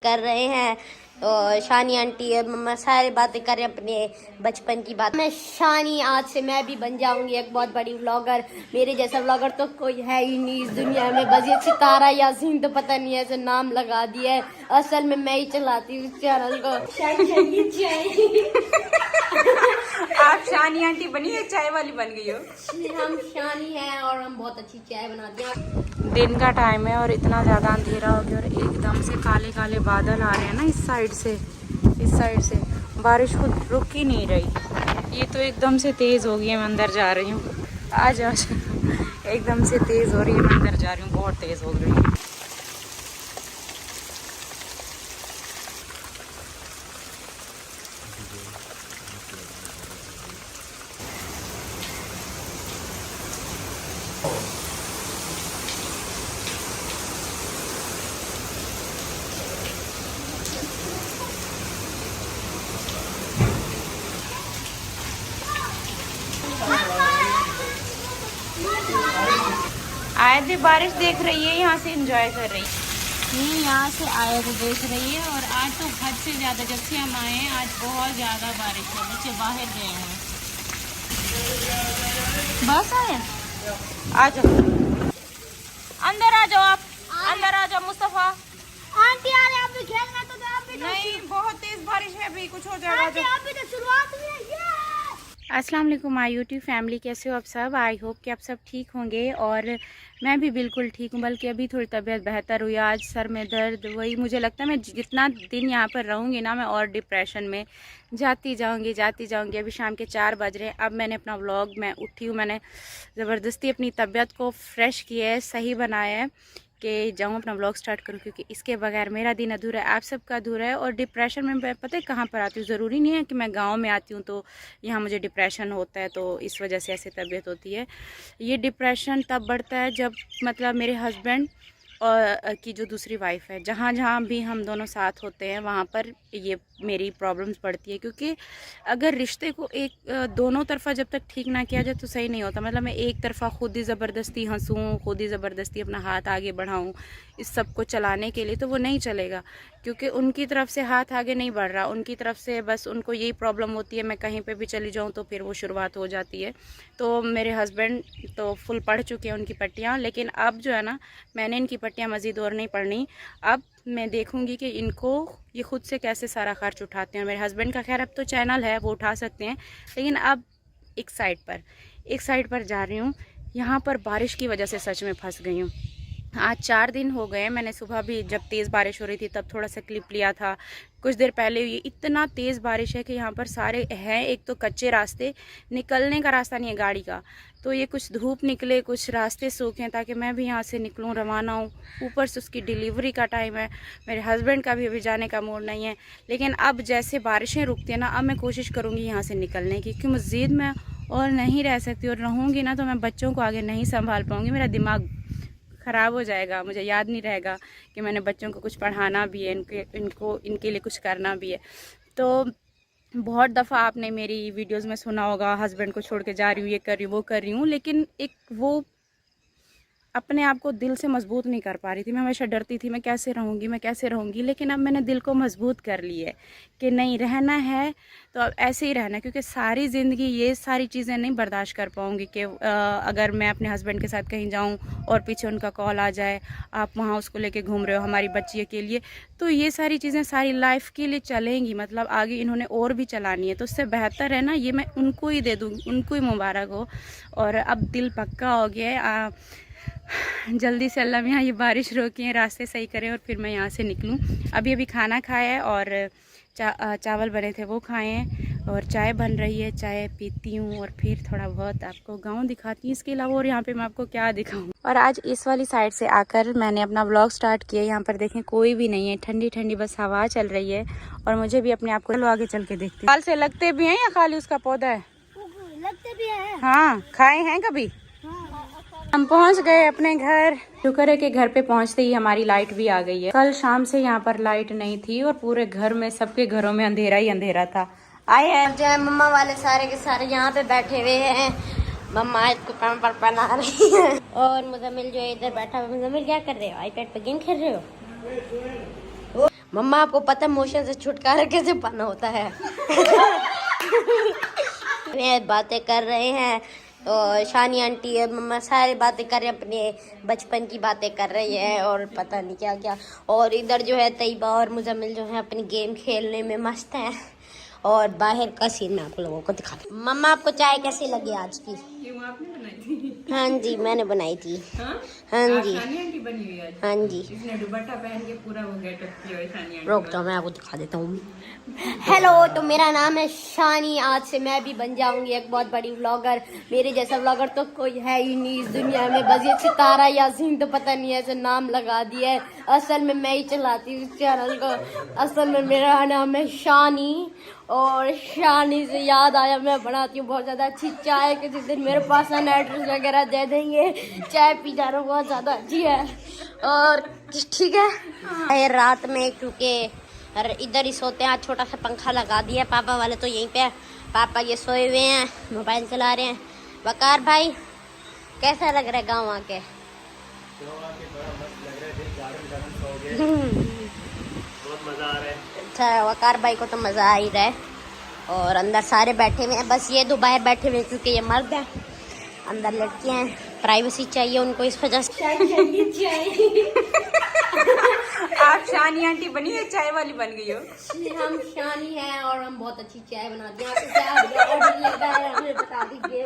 कर रहे हैं। तो शानी आंटी और मम्मा सारे बातें कर रहे हैं अपने बचपन की बात। मैं शानी, आज से मैं भी बन जाऊंगी एक बहुत बड़ी व्लॉगर। मेरे जैसा व्लॉगर तो कोई है ही नहीं इस दुनिया में, बस ये सितारा यासीन तो पता नहीं ऐसे नाम लगा दिया है। असल में मैं ही चलाती हूँ इस चैनल को। आप शानी आंटी बनी है, चाय वाली बन गई हो। हम शानी हैं और हम बहुत अच्छी चाय बनाते हैं। दिन का टाइम है और इतना ज़्यादा अंधेरा हो गया और एकदम से काले काले बादल आ रहे हैं ना इस साइड से बारिश खुद रुक ही नहीं रही। ये तो एकदम से तेज़ हो गई है। मैं अंदर जा रही हूँ, आज एकदम से तेज़ हो रही है। मैं अंदर जा रही हूँ, बहुत तेज़ हो रही है। आए थे, बारिश देख रही है, यहाँ से एंजॉय कर रही है। ये यहाँ से आए तो देख रही है। और आज तो हद से ज़्यादा, जब से हम आए हैं आज बहुत ज़्यादा बारिश है। बच्चे बाहर गए हैं। बस आए, आ जाओ अंदर, आ जाओ आप अंदर आ जाओ। मुस्तफ़ा आंटी आ रहे, आप भी खेलना तो आप भी नहीं, बहुत तेज बारिश है, अभी कुछ हो जाएगा। आप भी तो शुरुआत में अस्सलाम वालेकुम माय यूट्यूब फैमिली, कैसे हो आप सब। आई होप कि आप सब ठीक होंगे और मैं भी बिल्कुल ठीक हूँ। बल्कि अभी थोड़ी तबीयत बेहतर हुई। आज सर में दर्द, वही मुझे लगता है मैं जितना दिन यहाँ पर रहूँगी ना, मैं और डिप्रेशन में जाती जाऊँगी। अभी शाम के 4 बज रहे हैं। अब मैंने अपना व्लॉग, मैं उठी हूँ, मैंने ज़बरदस्ती अपनी तबीयत को फ्रेश किया है, सही बनाया है कि जाऊँ अपना व्लॉग स्टार्ट करूँ, क्योंकि इसके बगैर मेरा दिन अधूरा है, आप सबका अधूरा है। और डिप्रेशन में मैं पता है कहाँ पर आती हूँ। ज़रूरी नहीं है कि मैं गांव में आती हूँ तो यहाँ मुझे डिप्रेशन होता है, तो इस वजह से ऐसे तबीयत होती है। ये डिप्रेशन तब बढ़ता है जब मतलब मेरे हस्बैंड और की जो दूसरी वाइफ है, जहाँ जहाँ भी हम दोनों साथ होते हैं वहाँ पर ये मेरी प्रॉब्लम्स पड़ती है। क्योंकि अगर रिश्ते को एक दोनों तरफा जब तक ठीक ना किया जाए तो सही नहीं होता। मतलब मैं एक तरफा खुद ही ज़बरदस्ती हंसूँ, खुद ही ज़बरदस्ती अपना हाथ आगे बढ़ाऊँ इस सब को चलाने के लिए, तो वो नहीं चलेगा। क्योंकि उनकी तरफ से हाथ आगे नहीं बढ़ रहा, उनकी तरफ से बस उनको यही प्रॉब्लम होती है, मैं कहीं पे भी चली जाऊँ तो फिर वो शुरुआत हो जाती है। तो मेरे हस्बैंड तो फुल पढ़ चुके हैं उनकी पट्टियाँ, लेकिन अब जो है ना, मैंने इनकी पट्टियाँ मज़ीद और नहीं पढ़नी। अब मैं देखूंगी कि इनको ये खुद से कैसे सारा खर्च उठाते हैं। मेरे हस्बैंड का खैर अब तो चैनल है, वो उठा सकते हैं, लेकिन अब एक साइड पर जा रही हूँ। यहाँ पर बारिश की वजह से सच में फंस गई हूँ। आज 4 दिन हो गए। मैंने सुबह भी जब तेज़ बारिश हो रही थी तब थोड़ा सा क्लिप लिया था। कुछ देर पहले ये इतना तेज़ बारिश है कि यहाँ पर सारे हैं, एक तो कच्चे रास्ते, निकलने का रास्ता नहीं है गाड़ी का। तो ये कुछ धूप निकले, कुछ रास्ते सूखे ताकि मैं भी यहाँ से निकलूँ, रवाना हूँ। ऊपर से उसकी डिलीवरी का टाइम है, मेरे हस्बैंड का भी अभी जाने का मूड नहीं है। लेकिन अब जैसे बारिशें रुकती हैं ना, अब मैं कोशिश करूँगी यहाँ से निकलने की, क्योंकि मज़ीद मैं और नहीं रह सकती। और रहूँगी ना तो मैं बच्चों को आगे नहीं संभाल पाऊँगी, मेरा दिमाग ख़राब हो जाएगा। मुझे याद नहीं रहेगा कि मैंने बच्चों को कुछ पढ़ाना भी है, इनके लिए कुछ करना भी है। तो बहुत दफ़ा आपने मेरी वीडियोस में सुना होगा, हस्बैंड को छोड़ के जा रही हूँ, ये कर रही हूँ, वो कर रही हूँ, लेकिन एक वो अपने आप को दिल से मजबूत नहीं कर पा रही थी। मैं हमेशा डरती थी मैं कैसे रहूँगी। लेकिन अब मैंने दिल को मजबूत कर ली है कि नहीं, रहना है तो अब ऐसे ही रहना है। क्योंकि सारी ज़िंदगी ये सारी चीज़ें नहीं बर्दाश्त कर पाऊँगी कि अगर मैं अपने हस्बैंड के साथ कहीं जाऊँ और पीछे उनका कॉल आ जाए, आप वहाँ उसको लेके घूम रहे हो हमारी बच्ची के लिए। तो ये सारी चीज़ें सारी लाइफ के लिए चलेंगी, मतलब आगे इन्होंने और भी चलानी है। तो उससे बेहतर है ना, ये मैं उनको ही दे दूँगी, उनको ही मुबारक हो। और अब दिल पक्का हो गया है। जल्दी से अल्लाह मियाँ ये बारिश रोकें, रास्ते सही करें और फिर मैं यहाँ से निकलूँ। अभी खाना खाया है और चावल बने थे वो खाए हैं और चाय बन रही है, चाय पीती हूँ और फिर थोड़ा बहुत आपको गांव दिखाती हूँ। इसके अलावा और यहाँ पे मैं आपको क्या दिखाऊँ। और आज इस वाली साइड से आकर मैंने अपना व्लॉग स्टार्ट किया। यहाँ पर देखें कोई भी नहीं है, ठंडी ठंडी बस हवा चल रही है और मुझे भी अपने आप को, चलो आगे चल के देखते हैं। फल से लगते भी हैं या खाली उसका पौधा है? लगते भी हैं। हाँ, खाए हैं कभी। हम पहुंच गए अपने घर। शुक्र है कि घर पे पहुंचते ही हमारी लाइट भी आ गई है। कल शाम से यहाँ पर लाइट नहीं थी और पूरे घर में, सबके घरों में अंधेरा ही अंधेरा था। आए हैं जो है मम्मा वाले सारे के सारे यहाँ पे बैठे हुए हैं। मम्मा इसको पैम पर बना रही है और मुजम्मिल जो है इधर बैठा हुआ। मुजम्मिल क्या कर रहे हो? आईपैड पे गेम खेल रहे हो? मम्मा आपको पता है मोशन से छुटकारा कैसे पाना होता है? वे बातें कर रहे हैं और शानी आंटी और मम्मा सारे बातें कर रहे हैं, अपने बचपन की बातें कर रही है और पता नहीं क्या क्या। और इधर जो है तैयबा और मुजम्मिल जो है अपनी गेम खेलने में मस्त हैं। और बाहर का सीन मैं आप लोगों को दिखा दूँ। मम्मा आपको चाय कैसी लगी आज की? क्यों आपने बनाई थी? हाँ जी मैंने बनाई थी। हाँ? हाँ जी शानी आंटी बनी हुई है आज। हाँ जी। इसने दुपट्टा पहन के पूरा वो गेटअप किया है शानी आंटी रोक वाला। दो मैं आपको दिखा देता हूँ। हेलो, तो मेरा नाम है शानी। आज से मैं भी बन जाऊंगी एक बहुत बड़ी व्लॉगर। मेरे जैसा व्लॉगर तो कोई है ही नहीं इस दुनिया में। बस ये सितारा यासीन तो पता नहीं ऐसे नाम लगा दिया है। असल में मैं ही चलाती हूँ इस चैनल को। असल में मेरा नाम है शानी। और शानी से याद आया, मैं बनाती हूँ बहुत ज़्यादा अच्छी चाय। किसी दिन मेरे पास एड्रेस वगैरह दे देंगे। चाय पी जाना बहुत ज़्यादा अच्छी है। और ठीक है रात में, क्योंकि इधर ही सोते हैं। आज छोटा सा पंखा लगा दिया। पापा वाले तो यहीं पे है। पापा ये सोए हुए हैं, मोबाइल चला रहे हैं। वकार भाई कैसा लग रहा है गाँव आके? बहुत मजा आ रहा है। अच्छा, वकार भाई को तो मज़ा आ ही रहा है। और अंदर सारे बैठे हुए हैं, बस ये दो बाहर बैठे हुए हैं क्योंकि ये मर्द हैं। अंदर लड़कियां हैं, प्राइवेसी चाहिए उनको, इस वजह से आप शानी आंटी बनी है, चाय वाली बन गई हो। हम शानी हैं और हम बहुत अच्छी चाय बनाते हैं। आपको क्या ऑर्डर लगा है हमें बता दीजिए।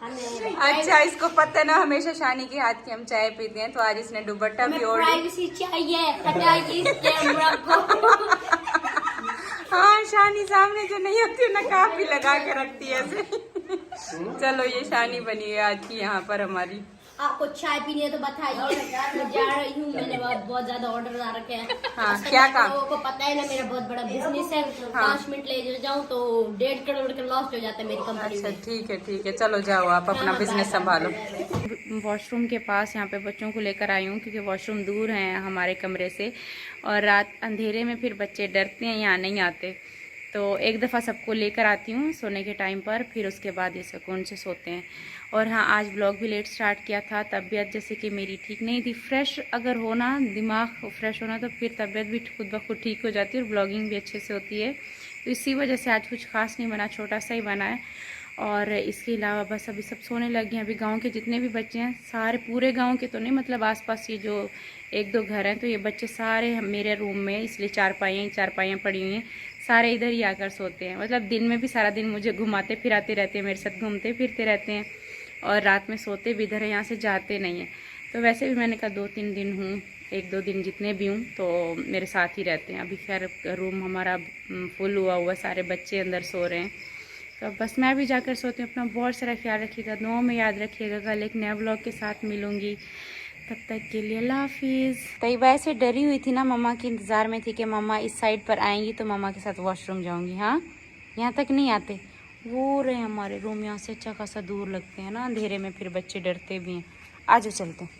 अच्छा, इसको पता है ना हमेशा शानी के हाथ की हम चाय पीते हैं, तो आज इसने दुपट्टा भी ओढ़। प्राइवेसी चाहिए, हटाइए इस कैमरा को। हाँ, शानी सामने जो नहीं होती ना काफी लगा के रखती है ऐसे। चलो ये शानी बनी है आज की यहाँ पर हमारी। आपको चाय पीनी है तो बताइए, मैं जा रही हूँ। मैंने बहुत ज्यादा ऑर्डर आ रखे हैं। हाँ, क्या काम? लोगों को पता है ना मेरा बहुत बड़ा बिजनेस है। 5 मिनट ले जाऊँ तो 1.5 करोड़ का लॉस हो जाता है मेरी कंपनी अच्छा में। ठीक है, चलो जाओ आप अपना बिजनेस संभालो। वॉशरूम के पास यहाँ पे बच्चों को लेकर आई हूँ क्योंकि वॉशरूम दूर हैं हमारे कमरे से, और रात अंधेरे में फिर बच्चे डरते हैं, यहाँ नहीं आते। तो एक दफ़ा सबको लेकर आती हूँ सोने के टाइम पर, फिर उसके बाद ये सुकून से सोते हैं। और हाँ, आज ब्लॉग भी लेट स्टार्ट किया था। तबीयत जैसे कि मेरी ठीक नहीं थी। फ्रेश अगर होना, दिमाग फ्रेश होना, तो फिर तबीयत भी खुद ब खुद ठीक हो जाती है और ब्लॉगिंग भी अच्छे से होती है। तो इसी वजह से आज कुछ खास नहीं बना, छोटा सा ही बना है। और इसके अलावा बस अभी सब सोने लग गए हैं। अभी गांव के जितने भी बच्चे हैं सारे, पूरे गांव के तो नहीं, मतलब आसपास ये जो 1-2 घर हैं, तो ये बच्चे सारे मेरे रूम में, इसलिए चारपाइयाँ पड़ी हुई हैं, सारे इधर ही आकर सोते हैं। मतलब दिन में भी सारा दिन मुझे घुमाते फिराते रहते हैं, मेरे साथ घूमते फिरते रहते हैं, और रात में सोते भी इधर है, यहाँ से जाते नहीं हैं। तो वैसे भी मैंने कहा 2-3 दिन हूँ, 1-2 दिन जितने भी हूँ तो मेरे साथ ही रहते हैं। अभी खैर रूम हमारा फुल हुआ, सारे बच्चे अंदर सो रहे हैं। तो बस मैं भी जाकर सोती हूँ। अपना बहुत सारा ख्याल रखिएगा, दुआओं में याद रखिएगा। कल एक नया ब्लॉग के साथ मिलूँगी, तब तक के लिए अल्लाह हाफिज़। तैयबा ऐसे डरी हुई थी ना, मम्मा के इंतज़ार में थी कि मम्मा इस साइड पर आएंगी तो मम्मा के साथ वॉशरूम जाऊँगी। हाँ, यहाँ तक नहीं आते, वो रहे हमारे रूम यहाँ से अच्छा खासा दूर लगते हैं ना अंधेरे में, फिर बच्चे डरते भी हैं। आ जाओ चलते हैं।